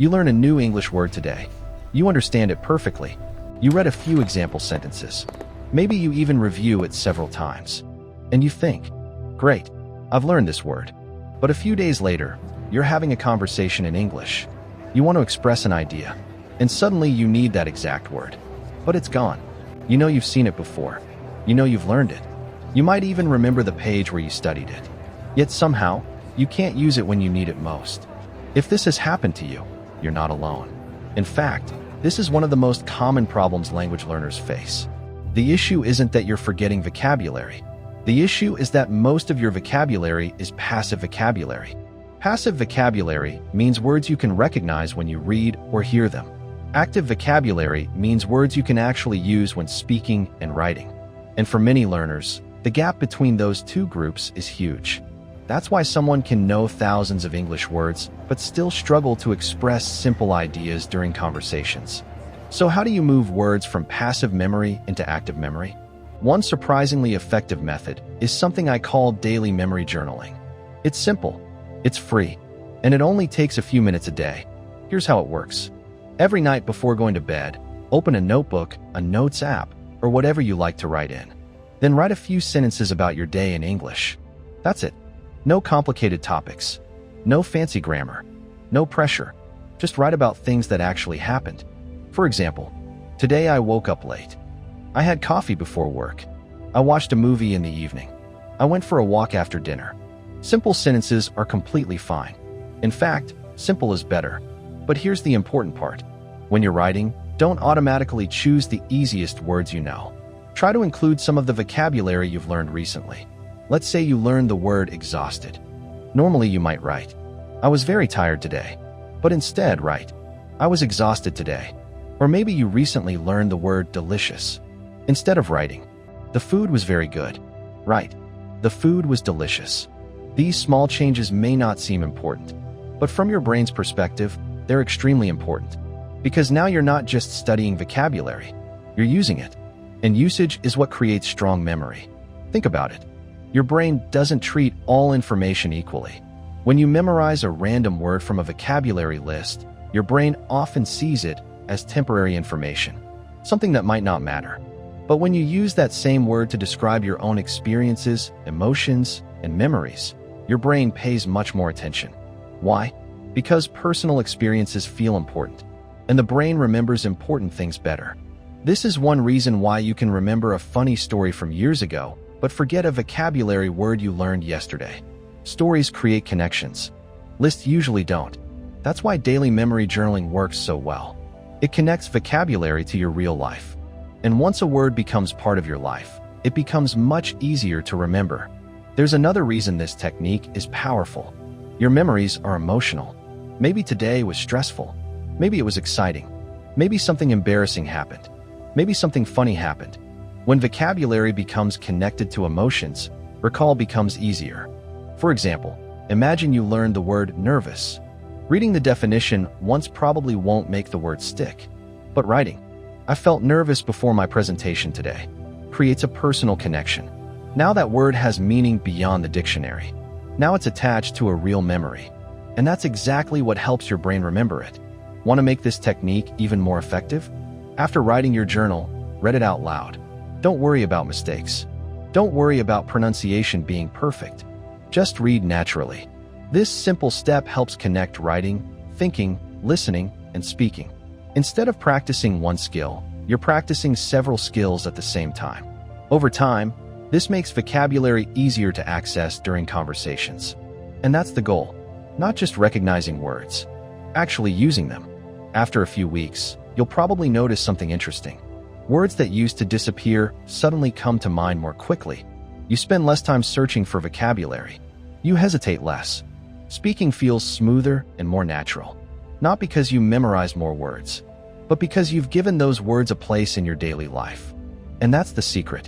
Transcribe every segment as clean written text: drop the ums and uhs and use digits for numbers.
You learn a new English word today. You understand it perfectly. You read a few example sentences. Maybe you even review it several times. And you think, great, I've learned this word. But a few days later, you're having a conversation in English. You want to express an idea, and suddenly you need that exact word. But it's gone. You know you've seen it before. You know you've learned it. You might even remember the page where you studied it. Yet somehow, you can't use it when you need it most. If this has happened to you, you're not alone. In fact, this is one of the most common problems language learners face. The issue isn't that you're forgetting vocabulary. The issue is that most of your vocabulary is passive vocabulary. Passive vocabulary means words you can recognize when you read or hear them. Active vocabulary means words you can actually use when speaking and writing. And for many learners, the gap between those two groups is huge. That's why someone can know thousands of English words, but still struggle to express simple ideas during conversations. So how do you move words from passive memory into active memory? One surprisingly effective method is something I call daily memory journaling. It's simple, it's free, and it only takes a few minutes a day. Here's how it works. Every night before going to bed, open a notebook, a notes app, or whatever you like to write in. Then write a few sentences about your day in English. That's it. No complicated topics. No fancy grammar. No pressure. Just write about things that actually happened. For example, today I woke up late. I had coffee before work. I watched a movie in the evening. I went for a walk after dinner. Simple sentences are completely fine. In fact, simple is better. But here's the important part. When you're writing, don't automatically choose the easiest words you know. Try to include some of the vocabulary you've learned recently. Let's say you learned the word exhausted. Normally you might write, I was very tired today. But instead write, I was exhausted today. Or maybe you recently learned the word delicious. Instead of writing, the food was very good. Write, the food was delicious. These small changes may not seem important, but from your brain's perspective, they're extremely important. Because now you're not just studying vocabulary, you're using it. And usage is what creates strong memory. Think about it. Your brain doesn't treat all information equally. When you memorize a random word from a vocabulary list, your brain often sees it as temporary information, something that might not matter. But when you use that same word to describe your own experiences, emotions, and memories, your brain pays much more attention. Why? Because personal experiences feel important, and the brain remembers important things better. This is one reason why you can remember a funny story from years ago, but forget a vocabulary word you learned yesterday. Stories create connections. Lists usually don't. That's why daily memory journaling works so well. It connects vocabulary to your real life. And once a word becomes part of your life, it becomes much easier to remember. There's another reason this technique is powerful. Your memories are emotional. Maybe today was stressful. Maybe it was exciting. Maybe something embarrassing happened. Maybe something funny happened. When vocabulary becomes connected to emotions, recall becomes easier. For example, imagine you learned the word nervous. Reading the definition once probably won't make the word stick. But writing, I felt nervous before my presentation today, creates a personal connection. Now that word has meaning beyond the dictionary. Now it's attached to a real memory. And that's exactly what helps your brain remember it. Want to make this technique even more effective? After writing your journal, read it out loud. Don't worry about mistakes. Don't worry about pronunciation being perfect. Just read naturally. This simple step helps connect writing, thinking, listening, and speaking. Instead of practicing one skill, you're practicing several skills at the same time. Over time, this makes vocabulary easier to access during conversations. And that's the goal. Not just recognizing words, actually using them. After a few weeks, you'll probably notice something interesting. Words that used to disappear suddenly come to mind more quickly. You spend less time searching for vocabulary. You hesitate less. Speaking feels smoother and more natural. Not because you memorize more words, but because you've given those words a place in your daily life. And that's the secret.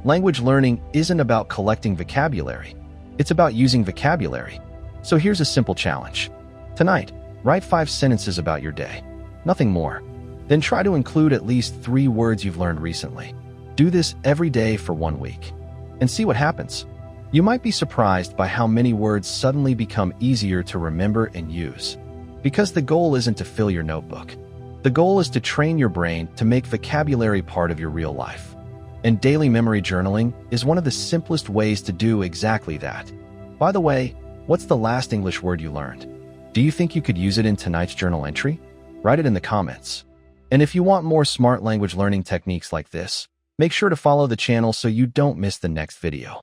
Language learning isn't about collecting vocabulary. It's about using vocabulary. So here's a simple challenge. Tonight, write 5 sentences about your day. Nothing more. Then try to include at least 3 words you've learned recently. Do this every day for 1 week. And see what happens. You might be surprised by how many words suddenly become easier to remember and use. Because the goal isn't to fill your notebook. The goal is to train your brain to make vocabulary part of your real life. And daily memory journaling is one of the simplest ways to do exactly that. By the way, what's the last English word you learned? Do you think you could use it in tonight's journal entry? Write it in the comments. And if you want more smart language learning techniques like this, make sure to follow the channel so you don't miss the next video.